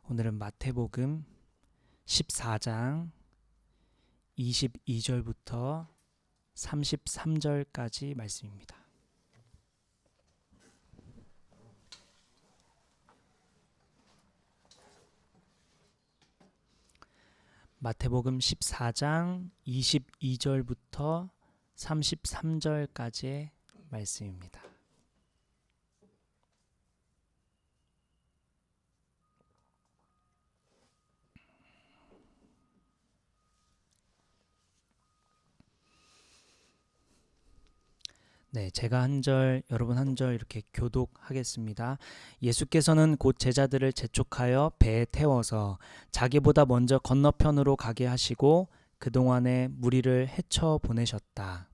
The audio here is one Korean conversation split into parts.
오늘은 마태복음 14장 22절부터 33절까지 말씀입니다. 마태복음 14장 22절부터 33절까지의 말씀입니다. 네, 제가 한 절, 여러분 한 절 이렇게 교독하겠습니다. 예수께서는 곧 제자들을 재촉하여 배에 태워서 자기보다 먼저 건너편으로 가게 하시고 그동안에 무리를 헤쳐 보내셨다.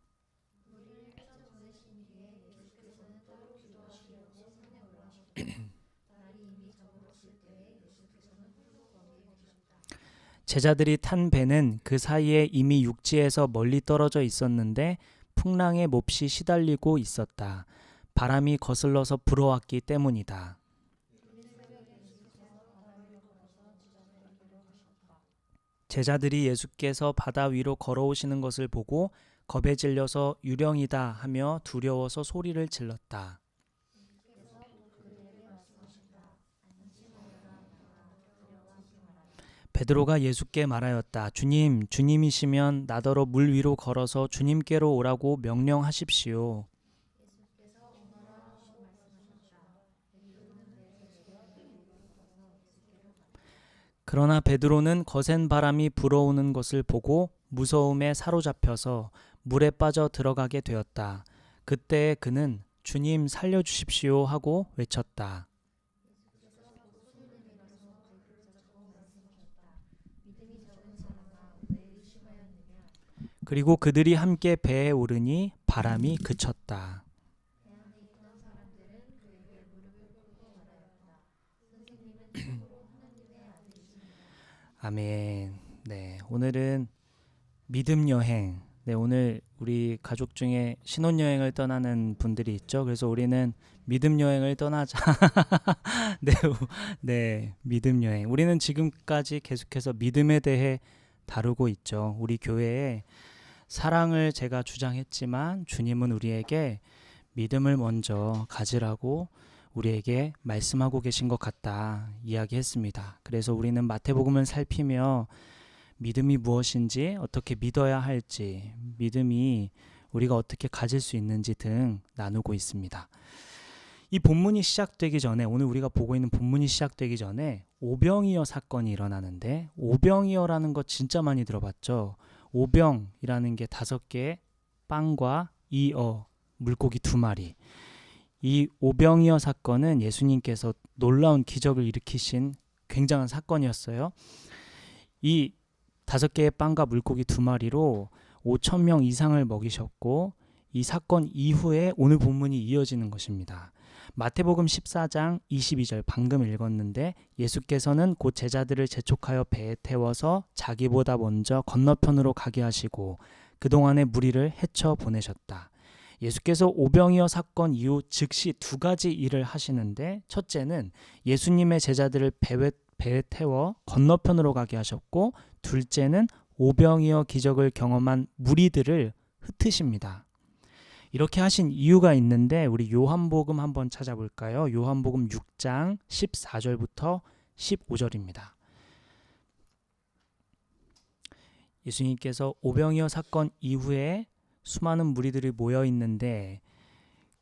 제자들이 탄 배는 그 사이에 이미 육지에서 멀리 떨어져 있었는데 풍랑에 몹시 시달리고 있었다. 바람이 거슬러서 불어왔기 때문이다. 제자들이 예수께서 바다 위로 걸어오시는 것을 보고 겁에 질려서 유령이다 하며 두려워서 소리를 질렀다. 베드로가 예수께 말하였다. 주님, 주님이시면 나더러 물 위로 걸어서 주님께로 오라고 명령하십시오. 그러나 베드로는 거센 바람이 불어오는 것을 보고 무서움에 사로잡혀서 물에 빠져 들어가게 되었다. 그때 그는 주님 살려주십시오 하고 외쳤다. 그리고 그들이 함께 배에 오르니 바람이 그쳤다. 아멘. 네, 오늘은 믿음 여행. 네, 오늘 우리 가족 중에 신혼여행을 떠나는 분들이 있죠. 그래서 우리는 믿음 여행을 떠나자. 네, 네, 믿음 여행. 우리는 지금까지 계속해서 믿음에 대해 다루고 있죠. 우리 교회에 사랑을 제가 주장했지만 주님은 우리에게 믿음을 먼저 가지라고 우리에게 말씀하고 계신 것 같다 이야기했습니다. 그래서 우리는 마태복음을 살피며 믿음이 무엇인지, 어떻게 믿어야 할지, 믿음이 우리가 어떻게 가질 수 있는지 등 나누고 있습니다. 이 본문이 시작되기 전에, 오늘 우리가 보고 있는 본문이 시작되기 전에 오병이어 사건이 일어나는데, 오병이어라는 거 진짜 많이 들어봤죠. 오병이라는 게 5개의 빵과 이어, 물고기 2마리. 이 오병이어 사건은 예수님께서 놀라운 기적을 일으키신 굉장한 사건이었어요. 이 5개의 빵과 물고기 2마리로 5,000명 이상을 먹이셨고, 이 사건 이후에 오늘 본문이 이어지는 것입니다. 마태복음 14장 22절 방금 읽었는데, 예수께서는 곧 제자들을 재촉하여 배에 태워서 자기보다 먼저 건너편으로 가게 하시고 그동안의 무리를 헤쳐 보내셨다. 예수께서 오병이어 사건 이후 즉시 2가지 일을 하시는데, 첫째는 예수님의 제자들을 배에 태워 건너편으로 가게 하셨고, 둘째는 오병이어 기적을 경험한 무리들을 흩으십니다. 이렇게 하신 이유가 있는데 우리 요한복음 한번 찾아볼까요? 요한복음 6장 14절부터 15절입니다. 예수님께서 오병이어 사건 이후에 수많은 무리들이 모여 있는데,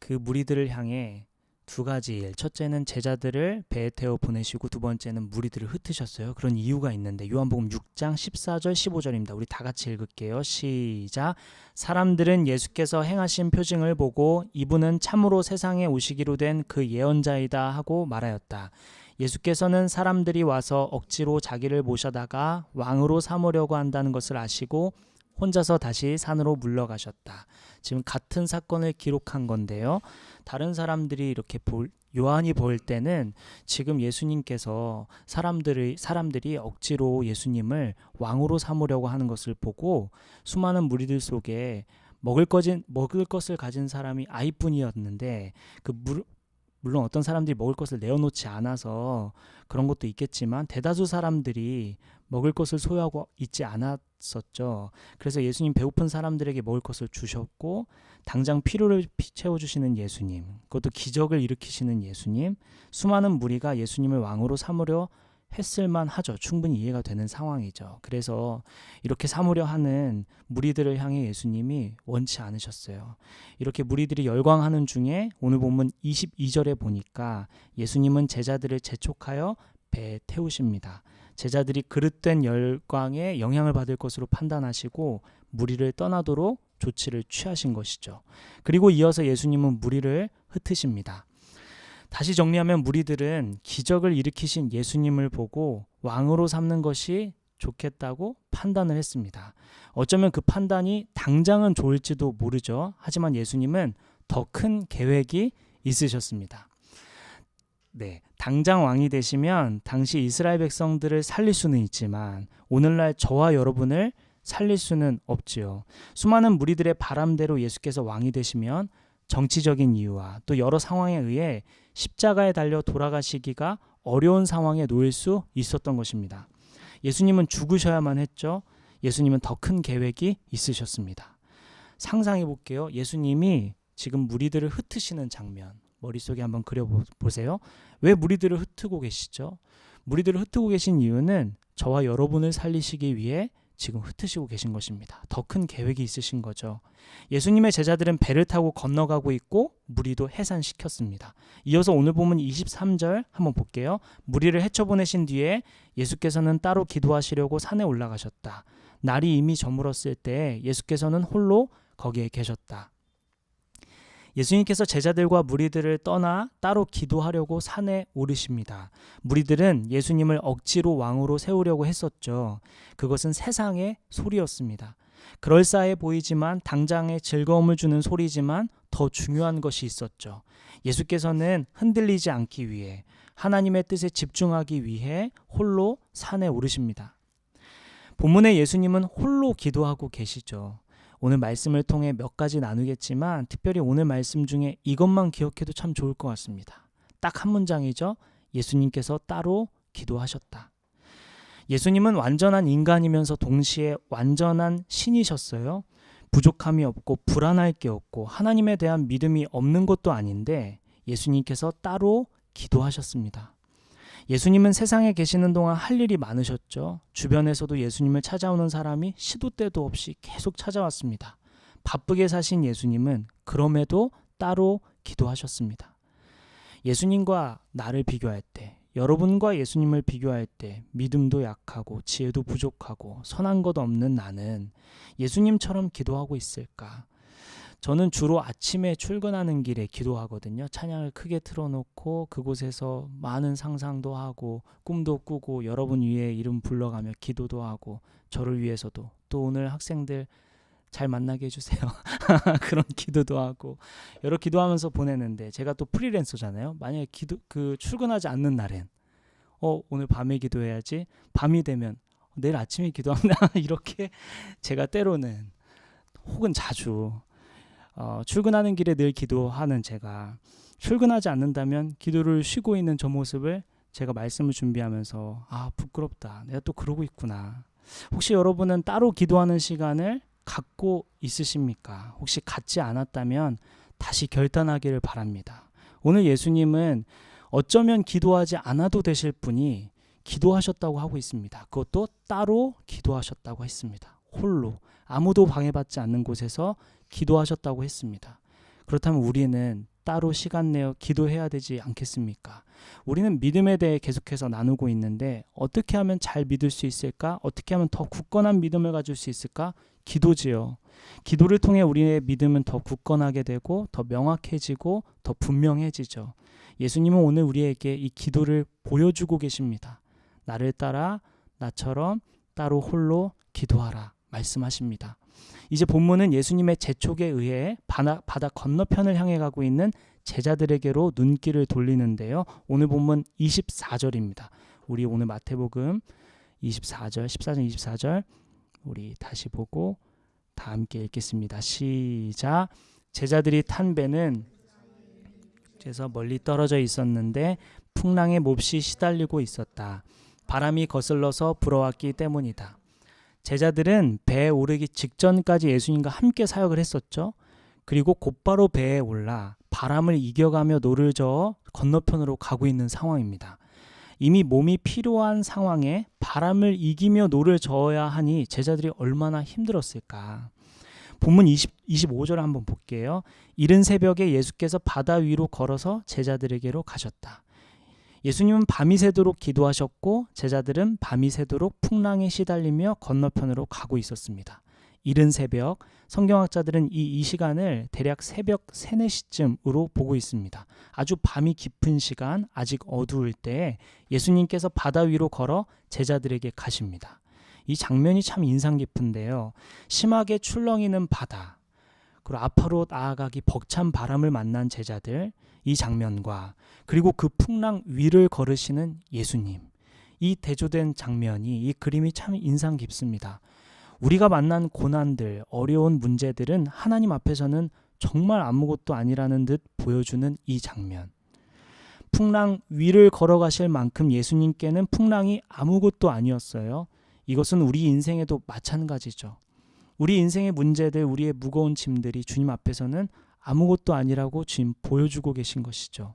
그 무리들을 향해 2가지 일, 첫째는 제자들을 배에 태워 보내시고 두 번째는 무리들을 흩으셨어요. 그런 이유가 있는데, 요한복음 6장 14절 15절입니다. 우리 다 같이 읽을게요. 시작. 사람들은 예수께서 행하신 표징을 보고 이분은 참으로 세상에 오시기로 된 그 예언자이다 하고 말하였다. 예수께서는 사람들이 와서 억지로 자기를 모셔다가 왕으로 삼으려고 한다는 것을 아시고 혼자서 다시 산으로 물러가셨다. 지금 같은 사건을 기록한 건데요. 다른 사람들이 이렇게 요한이 볼 때는 지금 예수님께서 사람들이 억지로 예수님을 왕으로 삼으려고 하는 것을 보고 수많은 무리들 속에 먹을 것을 가진 사람이 아이뿐이었는데, 그 물론 어떤 사람들이 먹을 것을 내어놓지 않아서 그런 것도 있겠지만 대다수 사람들이 먹을 것을 소유하고 있지 않았었죠. 그래서 예수님 배고픈 사람들에게 먹을 것을 주셨고 당장 필요를 채워주시는 예수님, 그것도 기적을 일으키시는 예수님, 수많은 무리가 예수님을 왕으로 삼으려 했을만 하죠. 충분히 이해가 되는 상황이죠. 그래서 이렇게 삼으려 하는 무리들을 향해 예수님이 원치 않으셨어요. 이렇게 무리들이 열광하는 중에 오늘 본문 22절에 보니까 예수님은 제자들을 재촉하여 배에 태우십니다. 제자들이 그릇된 열광에 영향을 받을 것으로 판단하시고 무리를 떠나도록 조치를 취하신 것이죠. 그리고 이어서 예수님은 무리를 흩으십니다. 다시 정리하면 무리들은 기적을 일으키신 예수님을 보고 왕으로 삼는 것이 좋겠다고 판단을 했습니다. 어쩌면 그 판단이 당장은 좋을지도 모르죠. 하지만 예수님은 더 큰 계획이 있으셨습니다. 네, 당장 왕이 되시면 당시 이스라엘 백성들을 살릴 수는 있지만 오늘날 저와 여러분을 살릴 수는 없지요. 수많은 무리들의 바람대로 예수께서 왕이 되시면 정치적인 이유와 또 여러 상황에 의해 십자가에 달려 돌아가시기가 어려운 상황에 놓일 수 있었던 것입니다. 예수님은 죽으셔야만 했죠. 예수님은 더 큰 계획이 있으셨습니다. 상상해 볼게요. 예수님이 지금 무리들을 흩으시는 장면 머릿속에 한번 그려보세요. 왜 무리들을 흩고 계시죠? 무리들을 흩고 계신 이유는 저와 여러분을 살리시기 위해 지금 흩으시고 계신 것입니다. 더 큰 계획이 있으신 거죠. 예수님의 제자들은 배를 타고 건너가고 있고 무리도 해산시켰습니다. 이어서 오늘 본문 23절 한번 볼게요. 무리를 헤쳐보내신 뒤에 예수께서는 따로 기도하시려고 산에 올라가셨다. 날이 이미 저물었을 때 예수께서는 홀로 거기에 계셨다. 예수님께서 제자들과 무리들을 떠나 따로 기도하려고 산에 오르십니다. 무리들은 예수님을 억지로 왕으로 세우려고 했었죠. 그것은 세상의 소리였습니다. 그럴싸해 보이지만 당장의 즐거움을 주는 소리지만 더 중요한 것이 있었죠. 예수께서는 흔들리지 않기 위해 하나님의 뜻에 집중하기 위해 홀로 산에 오르십니다. 본문에 예수님은 홀로 기도하고 계시죠. 오늘 말씀을 통해 몇 가지 나누겠지만 특별히 오늘 말씀 중에 이것만 기억해도 참 좋을 것 같습니다. 딱 한 문장이죠. 예수님께서 따로 기도하셨다. 예수님은 완전한 인간이면서 동시에 완전한 신이셨어요. 부족함이 없고 불안할 게 없고 하나님에 대한 믿음이 없는 것도 아닌데 예수님께서 따로 기도하셨습니다. 예수님은 세상에 계시는 동안 할 일이 많으셨죠. 주변에서도 예수님을 찾아오는 사람이 시도 때도 없이 계속 찾아왔습니다. 바쁘게 사신 예수님은 그럼에도 따로 기도하셨습니다. 예수님과 나를 비교할 때, 여러분과 예수님을 비교할 때 믿음도 약하고 지혜도 부족하고 선한 것 없는 나는 예수님처럼 기도하고 있을까? 저는 주로 아침에 출근하는 길에 기도하거든요. 찬양을 크게 틀어놓고 그곳에서 많은 상상도 하고 꿈도 꾸고 여러분 위에 이름 불러가며 기도도 하고 저를 위해서도 또 오늘 학생들 잘 만나게 해주세요. 그런 기도도 하고 여러 기도하면서 보내는데 제가 또 프리랜서잖아요. 만약에 출근하지 않는 날엔 오늘 밤에 기도해야지. 밤이 되면 내일 아침에 기도하나 이렇게 제가 때로는 혹은 자주 출근하는 길에 늘 기도하는 제가 출근하지 않는다면 기도를 쉬고 있는 저 모습을 제가 말씀을 준비하면서 부끄럽다. 내가 또 그러고 있구나. 혹시 여러분은 따로 기도하는 시간을 갖고 있으십니까? 혹시 갖지 않았다면 다시 결단하기를 바랍니다. 오늘 예수님은 어쩌면 기도하지 않아도 되실 분이 기도하셨다고 하고 있습니다. 그것도 따로 기도하셨다고 했습니다. 홀로 아무도 방해받지 않는 곳에서 기도하셨다고 했습니다. 그렇다면 우리는 따로 시간 내어 기도해야 되지 않겠습니까? 우리는 믿음에 대해 계속해서 나누고 있는데 어떻게 하면 잘 믿을 수 있을까? 어떻게 하면 더 굳건한 믿음을 가질 수 있을까? 기도지요. 기도를 통해 우리의 믿음은 더 굳건하게 되고 더 명확해지고 더 분명해지죠. 예수님은 오늘 우리에게 이 기도를 보여주고 계십니다. 나를 따라 나처럼 따로 홀로 기도하라 말씀하십니다. 이제 본문은 예수님의 재촉에 의해 바다 건너편을 향해 가고 있는 제자들에게로 눈길을 돌리는데요. 오늘 본문 24절입니다. 우리 오늘 마태복음 24절, 14절, 24절 우리 다시 보고 다 함께 읽겠습니다. 시작. 제자들이 탄 배는 에서 멀리 떨어져 있었는데 풍랑에 몹시 시달리고 있었다. 바람이 거슬러서 불어왔기 때문이다. 제자들은 배에 오르기 직전까지 예수님과 함께 사역을 했었죠. 그리고 곧바로 배에 올라 바람을 이겨가며 노를 저어 건너편으로 가고 있는 상황입니다. 이미 몸이 피로한 상황에 바람을 이기며 노를 저어야 하니 제자들이 얼마나 힘들었을까. 본문 25절을 한번 볼게요. 이른 새벽에 예수께서 바다 위로 걸어서 제자들에게로 가셨다. 예수님은 밤이 새도록 기도하셨고 제자들은 밤이 새도록 풍랑에 시달리며 건너편으로 가고 있었습니다. 이른 새벽, 성경학자들은 이 시간을 대략 새벽 3, 4시쯤으로 보고 있습니다. 아주 밤이 깊은 시간, 아직 어두울 때 예수님께서 바다 위로 걸어 제자들에게 가십니다. 이 장면이 참 인상 깊은데요. 심하게 출렁이는 바다, 그리고 앞으로 나아가기 벅찬 바람을 만난 제자들, 이 장면과 그리고 그 풍랑 위를 걸으시는 예수님, 이 대조된 장면이, 이 그림이 참 인상 깊습니다. 우리가 만난 고난들, 어려운 문제들은 하나님 앞에서는 정말 아무것도 아니라는 듯 보여주는 이 장면. 풍랑 위를 걸어가실 만큼 예수님께는 풍랑이 아무것도 아니었어요. 이것은 우리 인생에도 마찬가지죠. 우리 인생의 문제들, 우리의 무거운 짐들이 주님 앞에서는 아무것도 아니라고 지금 보여주고 계신 것이죠.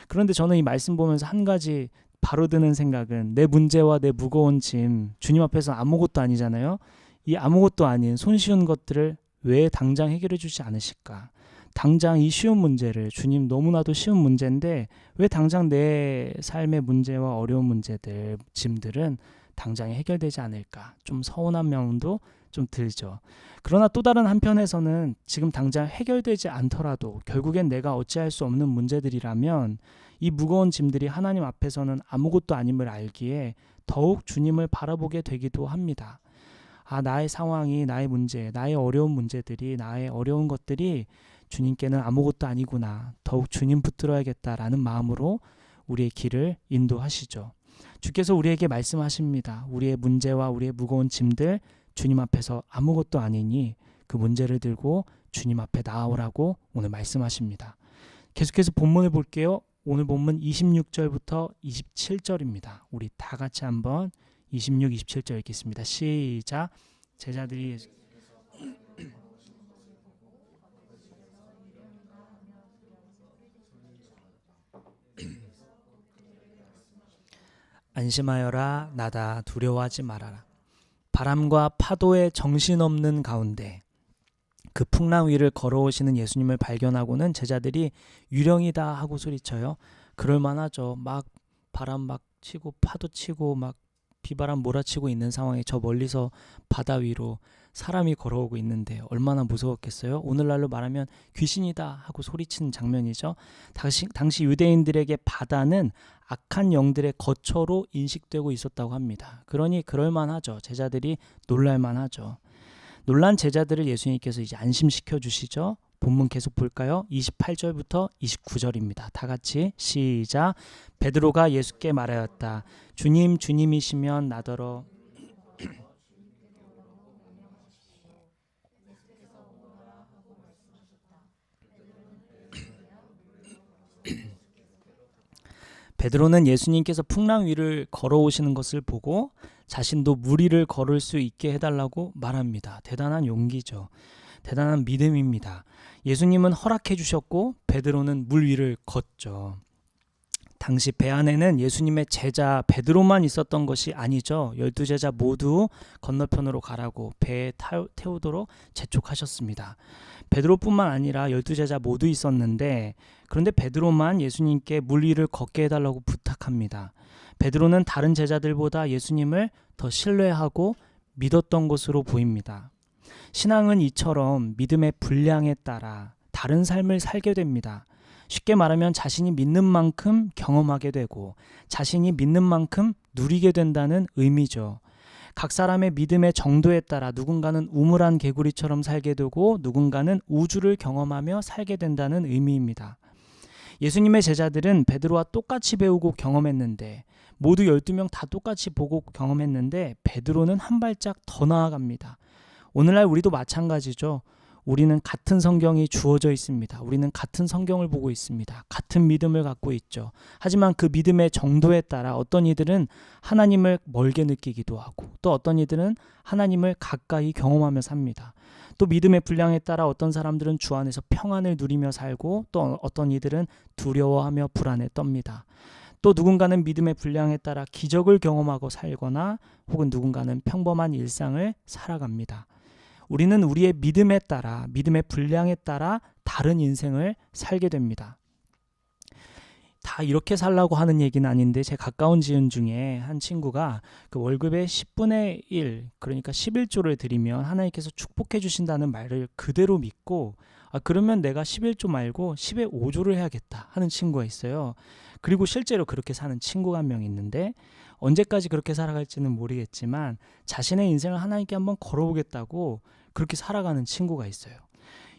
그런데 저는 이 말씀 보면서 한 가지 바로 드는 생각은, 내 문제와 내 무거운 짐, 주님 앞에서 아무것도 아니잖아요. 이 아무것도 아닌 손쉬운 것들을 왜 당장 해결해 주지 않으실까? 당장 이 쉬운 문제를, 주님 너무나도 쉬운 문제인데 왜 당장 내 삶의 문제와 어려운 문제들, 짐들은 당장에 해결되지 않을까? 좀 서운한 마음도 좀 들죠. 그러나 또 다른 한편에서는 지금 당장 해결되지 않더라도 결국엔 내가 어찌할 수 없는 문제들이라면 이 무거운 짐들이 하나님 앞에서는 아무것도 아님을 알기에 더욱 주님을 바라보게 되기도 합니다. 나의 상황이, 나의 문제, 나의 어려운 문제들이, 나의 어려운 것들이 주님께는 아무것도 아니구나. 더욱 주님 붙들어야겠다라는 마음으로 우리의 길을 인도하시죠. 주께서 우리에게 말씀하십니다. 우리의 문제와 우리의 무거운 짐들 주님 앞에서 아무것도 아니니 그 문제를 들고 주님 앞에 나아오라고 오늘 말씀하십니다. 계속해서 본문을 볼게요. 오늘 본문 26절부터 27절입니다. 우리 다 같이 한번 26, 27절 읽겠습니다. 시작. 제자들이 안심하여라, 나다, 두려워하지 말아라. 바람과 파도의 정신없는 가운데 그 풍랑 위를 걸어오시는 예수님을 발견하고는 제자들이 유령이다 하고 소리쳐요. 그럴만하죠. 막 바람 막 치고 파도 치고 막 비바람 몰아치고 있는 상황에 저 멀리서 바다 위로 사람이 걸어오고 있는데 얼마나 무서웠겠어요. 오늘날로 말하면 귀신이다 하고 소리치는 장면이죠. 당시 유대인들에게 바다는 악한 영들의 거처로 인식되고 있었다고 합니다. 그러니 그럴만하죠. 제자들이 놀랄만하죠. 놀란 제자들을 예수님께서 이제 안심시켜 주시죠. 본문 계속 볼까요? 28절부터 29절입니다. 다 같이 시작. 베드로가 예수께 말하였다. 주님, 주님이시면 나더러 베드로는 예수님께서 풍랑 위를 걸어오시는 것을 보고 자신도 물 위를 걸을 수 있게 해달라고 말합니다. 대단한 용기죠. 대단한 믿음입니다. 예수님은 허락해 주셨고 베드로는 물 위를 걷죠. 당시 배 안에는 예수님의 제자 베드로만 있었던 것이 아니죠. 12제자 모두 건너편으로 가라고 배에 태우도록 재촉하셨습니다. 베드로뿐만 아니라 12제자 모두 있었는데 그런데 베드로만 예수님께 물 위를 걷게 해달라고 부탁합니다. 베드로는 다른 제자들보다 예수님을 더 신뢰하고 믿었던 것으로 보입니다. 신앙은 이처럼 믿음의 분량에 따라 다른 삶을 살게 됩니다. 쉽게 말하면 자신이 믿는 만큼 경험하게 되고 자신이 믿는 만큼 누리게 된다는 의미죠. 각 사람의 믿음의 정도에 따라 누군가는 우물안 개구리처럼 살게 되고 누군가는 우주를 경험하며 살게 된다는 의미입니다. 예수님의 제자들은 베드로와 똑같이 배우고 경험했는데 모두 12명 다 똑같이 보고 경험했는데 베드로는 한 발짝 더 나아갑니다. 오늘날 우리도 마찬가지죠. 우리는 같은 성경이 주어져 있습니다. 우리는 같은 성경을 보고 있습니다. 같은 믿음을 갖고 있죠. 하지만 그 믿음의 정도에 따라 어떤 이들은 하나님을 멀게 느끼기도 하고 또 어떤 이들은 하나님을 가까이 경험하며 삽니다. 또 믿음의 분량에 따라 어떤 사람들은 주 안에서 평안을 누리며 살고 또 어떤 이들은 두려워하며 불안에 떱니다. 또 누군가는 믿음의 분량에 따라 기적을 경험하고 살거나 혹은 누군가는 평범한 일상을 살아갑니다. 우리는 우리의 믿음에 따라 믿음의 분량에 따라 다른 인생을 살게 됩니다. 다 이렇게 살라고 하는 얘기는 아닌데 제 가까운 지인 중에 한 친구가 그 월급의 10분의 1 그러니까 11조를 드리면 하나님께서 축복해 주신다는 말을 그대로 믿고 그러면 내가 11조 말고 10의 5조를 해야겠다 하는 친구가 있어요. 그리고 실제로 그렇게 사는 친구가 한 명 있는데 언제까지 그렇게 살아갈지는 모르겠지만 자신의 인생을 하나님께 한번 걸어보겠다고 그렇게 살아가는 친구가 있어요.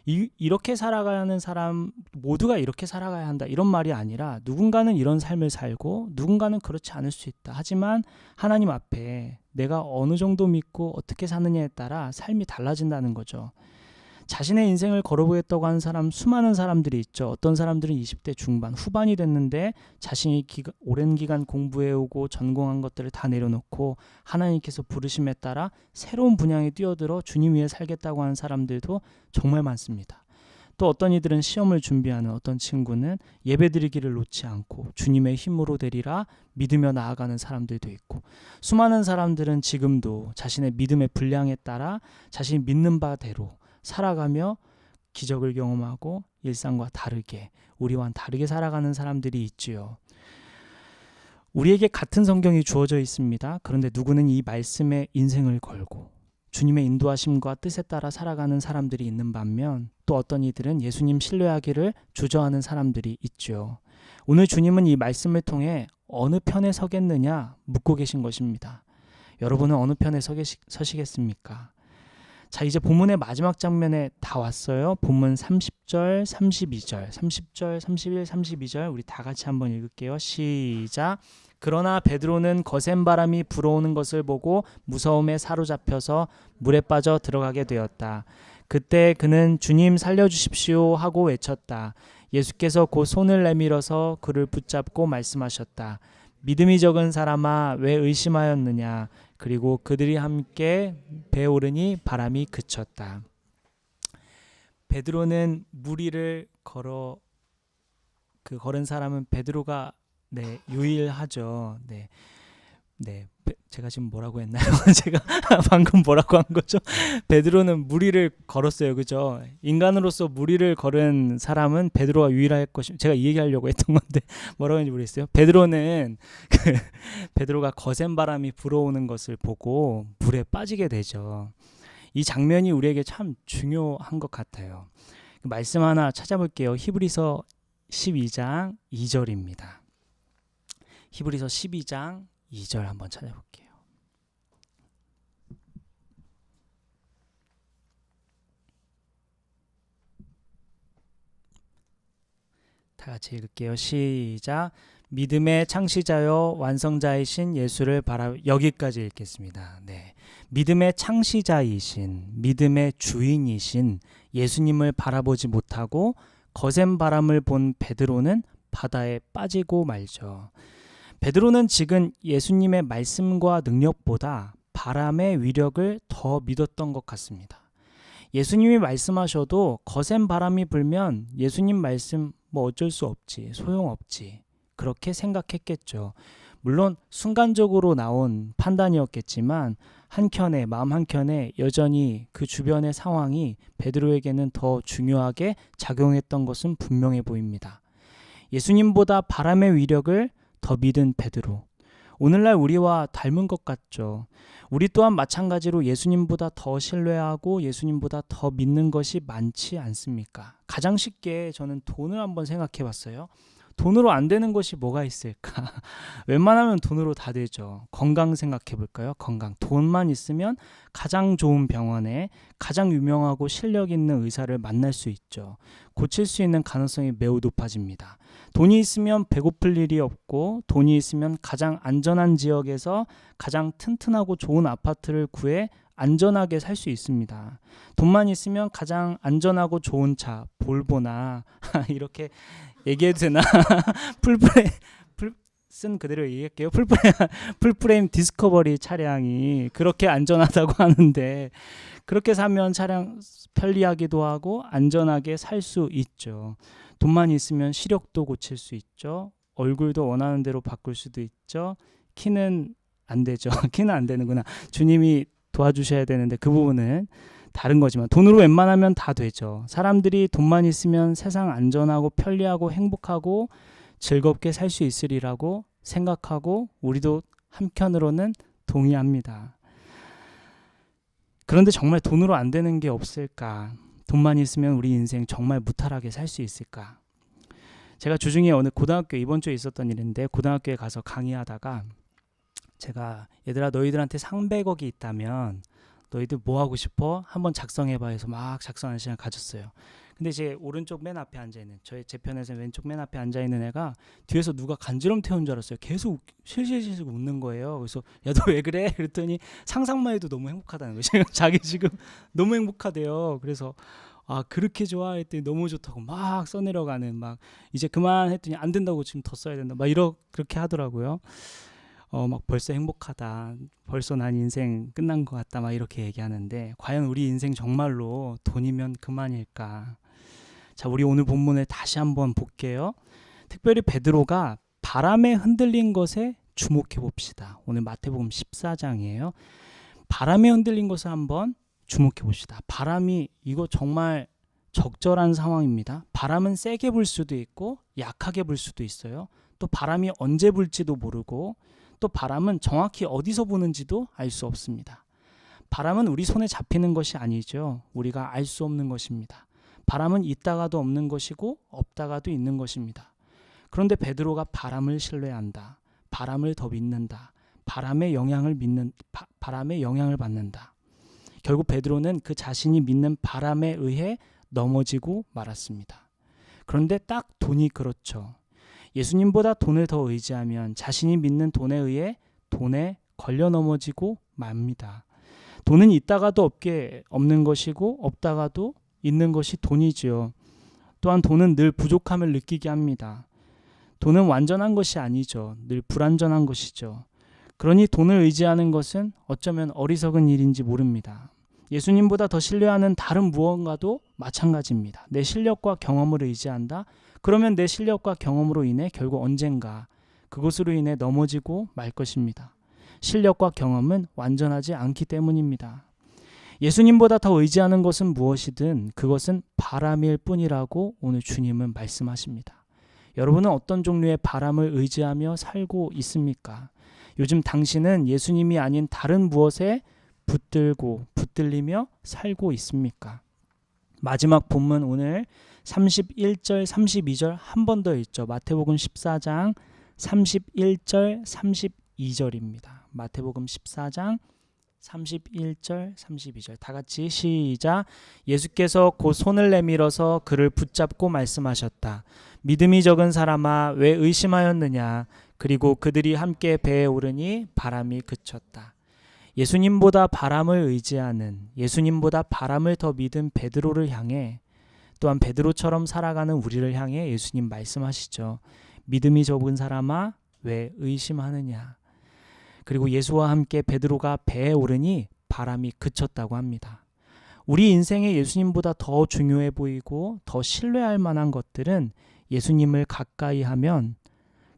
이렇게 살아가는 사람 모두가 이렇게 살아가야 한다 이런 말이 아니라 누군가는 이런 삶을 살고 누군가는 그렇지 않을 수 있다. 하지만 하나님 앞에 내가 어느 정도 믿고 어떻게 사느냐에 따라 삶이 달라진다는 거죠. 자신의 인생을 걸어보겠다고 하는 사람 수많은 사람들이 있죠. 어떤 사람들은 20대 중반 후반이 됐는데 자신이 오랜 기간 공부해오고 전공한 것들을 다 내려놓고 하나님께서 부르심에 따라 새로운 분야에 뛰어들어 주님 위해 살겠다고 하는 사람들도 정말 많습니다. 또 어떤 이들은 시험을 준비하는 어떤 친구는 예배드리기를 놓지 않고 주님의 힘으로 되리라 믿으며 나아가는 사람들도 있고 수많은 사람들은 지금도 자신의 믿음의 분량에 따라 자신이 믿는 바대로 살아가며 기적을 경험하고 일상과 다르게 우리와 다르게 살아가는 사람들이 있지요. 우리에게 같은 성경이 주어져 있습니다. 그런데 누구는 이 말씀에 인생을 걸고 주님의 인도하심과 뜻에 따라 살아가는 사람들이 있는 반면 또 어떤 이들은 예수님 신뢰하기를 주저하는 사람들이 있죠. 오늘 주님은 이 말씀을 통해 어느 편에 서겠느냐 묻고 계신 것입니다. 여러분은 어느 편에 서시겠습니까? 자, 이제 본문의 마지막 장면에 다 왔어요. 본문 30절, 32절, 30절, 31, 32절 우리 다 같이 한번 읽을게요. 시작. 그러나 베드로는 거센 바람이 불어오는 것을 보고 무서움에 사로잡혀서 물에 빠져 들어가게 되었다. 그때 그는 주님 살려주십시오 하고 외쳤다. 예수께서 곧 손을 내밀어서 그를 붙잡고 말씀하셨다. 믿음이 적은 사람아 왜 의심하였느냐. 그리고 그들이 함께 배에 오르니 바람이 그쳤다. 베드로는 물 위를 걸은 사람은 베드로가 유일하죠. 제가 지금 뭐라고 했나요? 제가 방금 뭐라고 한 거죠? 베드로는 물 위를 걸었어요, 그죠? 인간으로서 물 위를 걸은 사람은 베드로가 유일할 것이. 제가 이 얘기하려고 했던 건데 뭐라고 했는지 모르겠어요. 베드로는 베드로가 거센 바람이 불어오는 것을 보고 물에 빠지게 되죠. 이 장면이 우리에게 참 중요한 것 같아요. 말씀 하나 찾아볼게요. 히브리서 12장 2절입니다. 히브리서 12장 2절 한번 찾아볼게요. 다 같이 읽을게요. 시작. 믿음의 창시자여 완성자이신 예수를 여기까지 읽겠습니다. 믿음의 창시자이신 믿음의 주인이신 예수님을 바라보지 못하고 거센 바람을 본 베드로는 바다에 빠지고 말죠. 베드로는 지금 예수님의 말씀과 능력보다 바람의 위력을 더 믿었던 것 같습니다. 예수님이 말씀하셔도 거센 바람이 불면 예수님 말씀 어쩔 수 없지, 소용없지 그렇게 생각했겠죠. 물론 순간적으로 나온 판단이었겠지만 마음 한켠에 여전히 그 주변의 상황이 베드로에게는 더 중요하게 작용했던 것은 분명해 보입니다. 예수님보다 바람의 위력을 더 믿은 베드로. 오늘날 우리와 닮은 것 같죠. 우리 또한 마찬가지로 예수님보다 더 신뢰하고 예수님보다 더 믿는 것이 많지 않습니까? 가장 쉽게 저는 돈을 한번 생각해 봤어요. 돈으로 안 되는 것이 뭐가 있을까? 웬만하면 돈으로 다 되죠. 건강 생각해 볼까요? 건강. 돈만 있으면 가장 좋은 병원에 가장 유명하고 실력 있는 의사를 만날 수 있죠. 고칠 수 있는 가능성이 매우 높아집니다. 돈이 있으면 배고플 일이 없고 돈이 있으면 가장 안전한 지역에서 가장 튼튼하고 좋은 아파트를 구해 안전하게 살 수 있습니다. 돈만 있으면 가장 안전하고 좋은 차, 볼보나 이렇게 얘기해도 되나? 풀프레임 쓴 그대로 얘기할게요. 풀프레임 디스커버리 차량이 그렇게 안전하다고 하는데 그렇게 사면 차량 편리하기도 하고 안전하게 살 수 있죠. 돈만 있으면 시력도 고칠 수 있죠. 얼굴도 원하는 대로 바꿀 수도 있죠. 키는 안 되죠. 키는 안 되는구나. 주님이 도와주셔야 되는데 그 부분은 다른 거지만 돈으로 웬만하면 다 되죠. 사람들이 돈만 있으면 세상 안전하고 편리하고 행복하고 즐겁게 살 수 있으리라고 생각하고 우리도 한편으로는 동의합니다. 그런데 정말 돈으로 안 되는 게 없을까? 돈만 있으면 우리 인생 정말 무탈하게 살 수 있을까? 제가 주중에 어느 고등학교에 이번 주에 있었던 일인데 고등학교에 가서 강의하다가 제가 얘들아 너희들한테 300억이 있다면 너희들 뭐 하고 싶어? 한번 작성해봐 해서 막 작성하는 시간을 가졌어요. 근데 제 오른쪽 맨 앞에 앉아있는 제 편에서 왼쪽 맨 앞에 앉아있는 애가 뒤에서 누가 간지럼 태운 줄 알았어요. 계속 실실실 웃는 거예요. 그래서 야 너 왜 그래? 그랬더니 상상만 해도 너무 행복하다는 거예요. 자기 지금 너무 행복하대요. 그래서 아 그렇게 좋아했더니 너무 좋다고 막 써내려가는 막 이제 그만했더니 안 된다고 지금 더 써야 된다 막 그렇게 하더라고요. 막 벌써 행복하다. 벌써 난 인생 끝난 것 같다. 막 이렇게 얘기하는데 과연 우리 인생 정말로 돈이면 그만일까? 자, 우리 오늘 본문을 다시 한번 볼게요. 특별히 베드로가 바람에 흔들린 것에 주목해 봅시다. 오늘 마태복음 14장이에요. 바람에 흔들린 것을 한번 주목해 봅시다. 바람이 이거 정말 적절한 상황입니다. 바람은 세게 불 수도 있고 약하게 불 수도 있어요. 또 바람이 언제 불지도 모르고 또 바람은 정확히 어디서 부는지도 알 수 없습니다. 바람은 우리 손에 잡히는 것이 아니죠. 우리가 알 수 없는 것입니다. 바람은 있다가도 없는 것이고 없다가도 있는 것입니다. 그런데 베드로가 바람을 신뢰한다. 바람을 더 믿는다. 바람의 영향을 받는다. 결국 베드로는 그 자신이 믿는 바람에 의해 넘어지고 말았습니다. 그런데 딱 돈이 그렇죠. 예수님보다 돈을 더 의지하면 자신이 믿는 돈에 의해 돈에 걸려 넘어지고 맙니다. 돈은 있다가도 없는 것이고 없다가도 있는 것이 돈이지요. 또한 돈은 늘 부족함을 느끼게 합니다. 돈은 완전한 것이 아니죠. 늘 불완전한 것이죠. 그러니 돈을 의지하는 것은 어쩌면 어리석은 일인지 모릅니다. 예수님보다 더 신뢰하는 다른 무언가도 마찬가지입니다. 내 실력과 경험을 의지한다? 그러면 내 실력과 경험으로 인해 결국 언젠가 그것으로 인해 넘어지고 말 것입니다. 실력과 경험은 완전하지 않기 때문입니다. 예수님보다 더 의지하는 것은 무엇이든 그것은 바람일 뿐이라고 오늘 주님은 말씀하십니다. 여러분은 어떤 종류의 바람을 의지하며 살고 있습니까? 요즘 당신은 예수님이 아닌 다른 무엇에 붙들리며 살고 있습니까? 마지막 본문 오늘 31절 32절 한 번 더 읽죠. 마태복음 14장 31절 32절입니다. 마태복음 14장 31절 32절 다 같이 시작. 예수께서 곧 손을 내밀어서 그를 붙잡고 말씀하셨다. 믿음이 적은 사람아 왜 의심하였느냐. 그리고 그들이 함께 배에 오르니 바람이 그쳤다. 예수님보다 바람을 의지하는, 예수님보다 바람을 더 믿은 베드로를 향해, 또한 베드로처럼 살아가는 우리를 향해 예수님 말씀하시죠. 믿음이 적은 사람아 왜 의심하느냐. 그리고 예수와 함께 베드로가 배에 오르니 바람이 그쳤다고 합니다. 우리 인생에 예수님보다 더 중요해 보이고 더 신뢰할 만한 것들은 예수님을 가까이 하면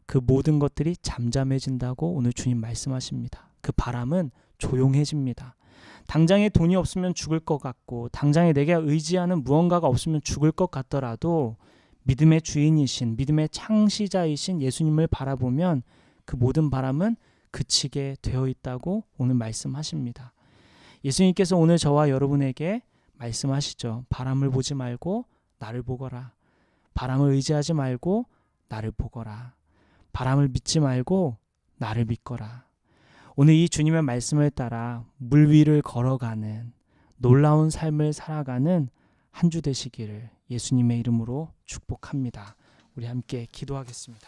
그 모든 것들이 잠잠해진다고 오늘 주님 말씀하십니다. 그 바람은 조용해집니다. 당장에 돈이 없으면 죽을 것 같고 당장에 내가 의지하는 무언가가 없으면 죽을 것 같더라도 믿음의 주인이신, 믿음의 창시자이신 예수님을 바라보면 그 모든 바람은 그치게 되어 있다고 오늘 말씀하십니다. 예수님께서 오늘 저와 여러분에게 말씀하시죠. 바람을 보지 말고 나를 보거라. 바람을 의지하지 말고 나를 보거라. 바람을 믿지 말고 나를 믿거라. 오늘 이 주님의 말씀을 따라 물 위를 걸어가는 놀라운 삶을 살아가는 한 주 되시기를 예수님의 이름으로 축복합니다. 우리 함께 기도하겠습니다.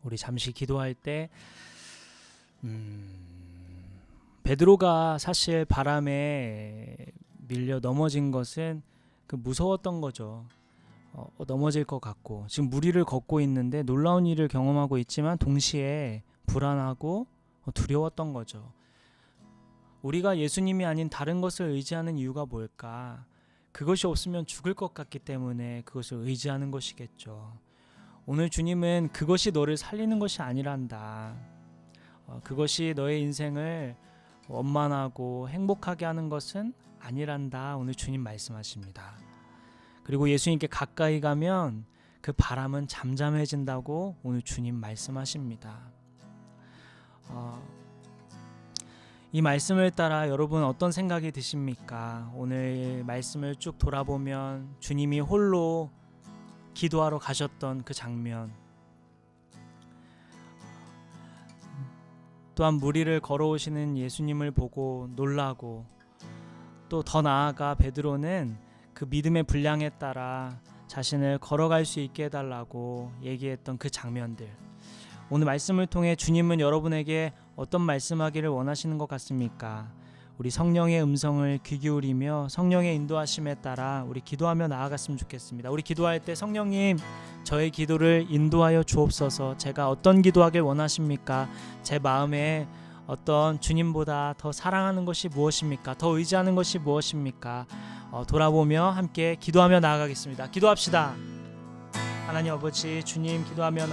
우리 잠시 기도할 때 베드로가 사실 바람에 밀려 넘어진 것은 그 무서웠던 거죠. 넘어질 것 같고 지금 물 위를 걷고 있는데 놀라운 일을 경험하고 있지만 동시에 불안하고 두려웠던 거죠. 우리가 예수님이 아닌 다른 것을 의지하는 이유가 뭘까? 그것이 없으면 죽을 것 같기 때문에 그것을 의지하는 것이겠죠. 오늘 주님은 그것이 너를 살리는 것이 아니란다. 그것이 너의 인생을 원만하고 행복하게 하는 것은 아니란다. 오늘 주님 말씀하십니다. 그리고 예수님께 가까이 가면 그 바람은 잠잠해진다고 오늘 주님 말씀하십니다. 이 말씀을 따라 여러분 어떤 생각이 드십니까? 오늘 말씀을 쭉 돌아보면 주님이 홀로 기도하러 가셨던 그 장면, 또한 물 위를 걸어오시는 예수님을 보고 놀라고, 또 더 나아가 베드로는 그 믿음의 분량에 따라 자신을 걸어갈 수 있게 해달라고 얘기했던 그 장면들, 오늘 말씀을 통해 주님은 여러분에게 어떤 말씀하기를 원하시는 것 같습니까? 우리 성령의 음성을 귀 기울이며 성령의 인도하심에 따라 우리 기도하며 나아갔으면 좋겠습니다. 우리 기도할 때 성령님, 저의 기도를 인도하여 주옵소서. 제가 어떤 기도하길 원하십니까? 제 마음에 어떤 주님보다 더 사랑하는 것이 무엇입니까? 더 의지하는 것이 무엇입니까? 돌아보며 함께 기도하며 나아가겠습니다. 기도합시다. 하나님 아버지, 주님 기도하며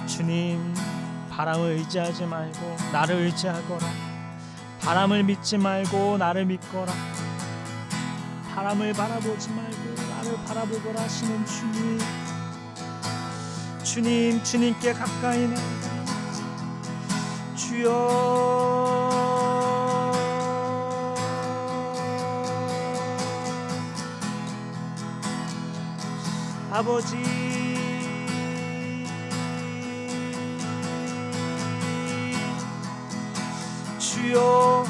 주님, 바람을 의지하지 말고 나를 의지하거라. 바람을 믿지 말고 나를 믿거라. 바람을 바라보지 말고 나를 바라보거라 하시는 주님, 주님께 가까이 나아가. 주여, 아버지, 주여,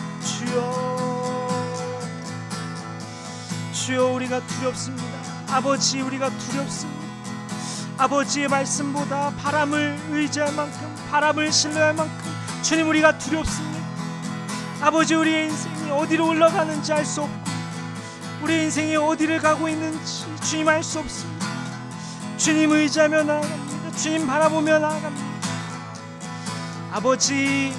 주여, 우리가 두렵습니다. 아버지, 우리가 두렵습니다. 아버지의 말씀보다 바람을 의지할 만큼, 바람을 신뢰할 만큼 주님, 우리가 두렵습니다. 아버지, 우리의 인생이 어디로 올라가는지 알 수 없고 우리의 인생이 어디를 가고 있는지 주님 알 수 없습니다. 주님 의지하며 나아갑니다. 주님 바라보며 나아갑니다. 아버지,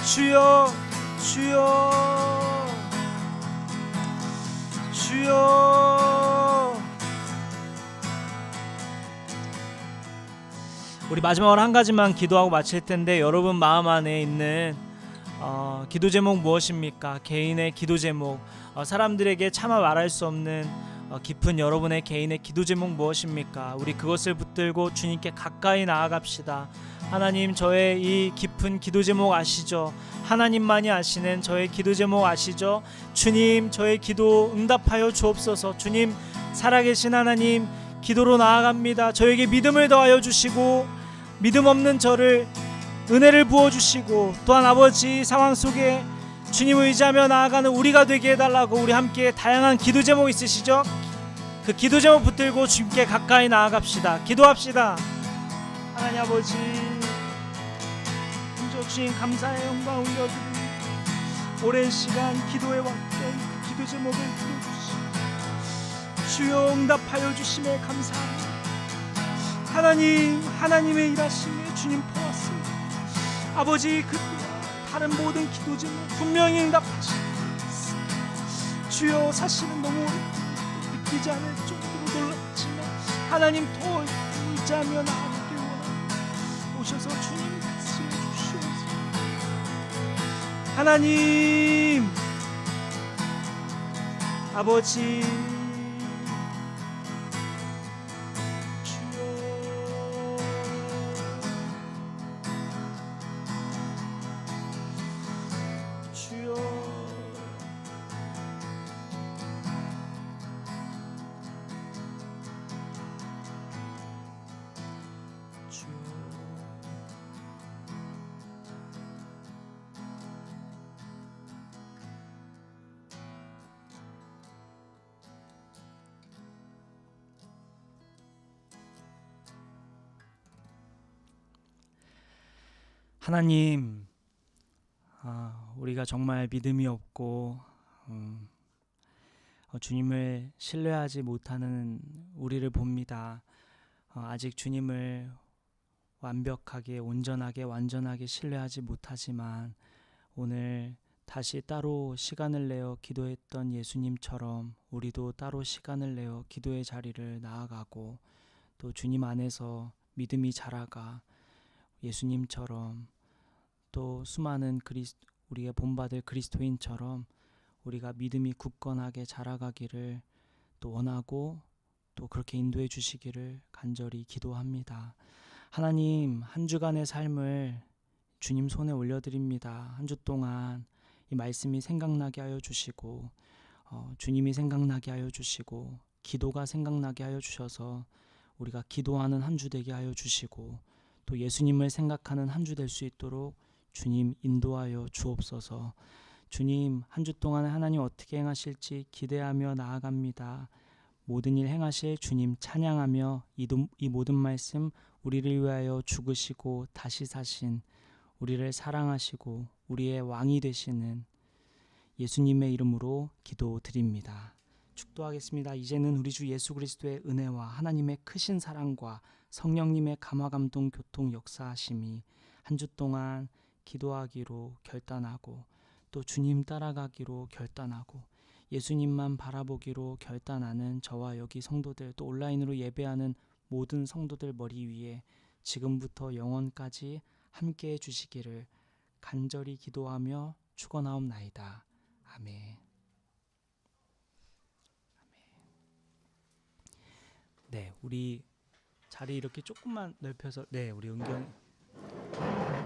주여, 우리 마지막으로 한 가지만 기도하고 마칠 텐데, 여러분 마음 안에 있는 기도 제목 무엇입니까? 개인의 기도 제목, 사람들에게 차마 말할 수 없는 깊은 여러분의 개인의 기도 제목 무엇입니까? 우리 그것을 붙들고 주님께 가까이 나아갑시다. 하나님, 저의 이 깊은 기도 제목 아시죠? 하나님만이 아시는 저의 기도 제목 아시죠? 주님, 저의 기도 응답하여 주옵소서. 주님, 살아계신 하나님, 기도로 나아갑니다. 저에게 믿음을 더하여 주시고 믿음 없는 저를 은혜를 부어주시고, 또한 아버지, 상황 속에 주님 의지하며 나아가는 우리가 되게 해달라고. 우리 함께 다양한 기도 제목 있으시죠? 그 기도 제목 붙들고 주님께 가까이 나아갑시다. 기도합시다. 하나님 아버지, 주님 감사의 영광 올려드립니다. 오랜 시간 기도해 왔던 그 기도 제목을 들어주시고 주여 응답하여 주심에 감사합니다. 하나님의 일하심에 주님 보았습니다. 아버지, 그 다른 모든 기도 제목 분명히 응답하시고 주여, 사실은 너무 믿기지 않을 정도로 놀랐지만 하나님 더 의지하며 나아가길 원합니다. 오셔서 주님 다스려 주시옵소서. 하나님 아버지, 하나님, 우리가 정말 믿음이 없고 주님을 신뢰하지 못하는 우리를 봅니다. 아직 주님을 완벽하게, 온전하게, 완전하게 신뢰하지 못하지만 오늘 다시 따로 시간을 내어 기도했던 예수님처럼 우리도 따로 시간을 내어 기도의 자리를 나아가고 또 주님 안에서 믿음이 자라가 예수님처럼 또 수많은 우리가 본받을 그리스도인처럼 우리가 믿음이 굳건하게 자라가기를 또 원하고 또 그렇게 인도해 주시기를 간절히 기도합니다. 하나님, 한 주간의 삶을 주님 손에 올려드립니다. 한 주 동안 이 말씀이 생각나게 하여 주시고 주님이 생각나게 하여 주시고 기도가 생각나게 하여 주셔서 우리가 기도하는 한 주 되게 하여 주시고 또 예수님을 생각하는 한 주 될 수 있도록 주님 인도하여 주옵소서. 주님, 한 주 동안에 하나님 어떻게 행하실지 기대하며 나아갑니다. 모든 일 행하실 주님 찬양하며 이 모든 말씀 우리를 위하여 죽으시고 다시 사신 우리를 사랑하시고 우리의 왕이 되시는 예수님의 이름으로 기도드립니다. 축도하겠습니다. 이제는 우리 주 예수 그리스도의 은혜와 하나님의 크신 사랑과 성령님의 감화감동 교통 역사하심이 한 주 동안 기도하기로 결단하고 또 주님 따라가기로 결단하고 예수님만 바라보기로 결단하는 저와 여기 성도들 또 온라인으로 예배하는 모든 성도들 머리 위에 지금부터 영원까지 함께해 주시기를 간절히 기도하며 축원하옵나이다. 아멘. 네, 우리 자리 이렇게 조금만 넓혀서 우리 은경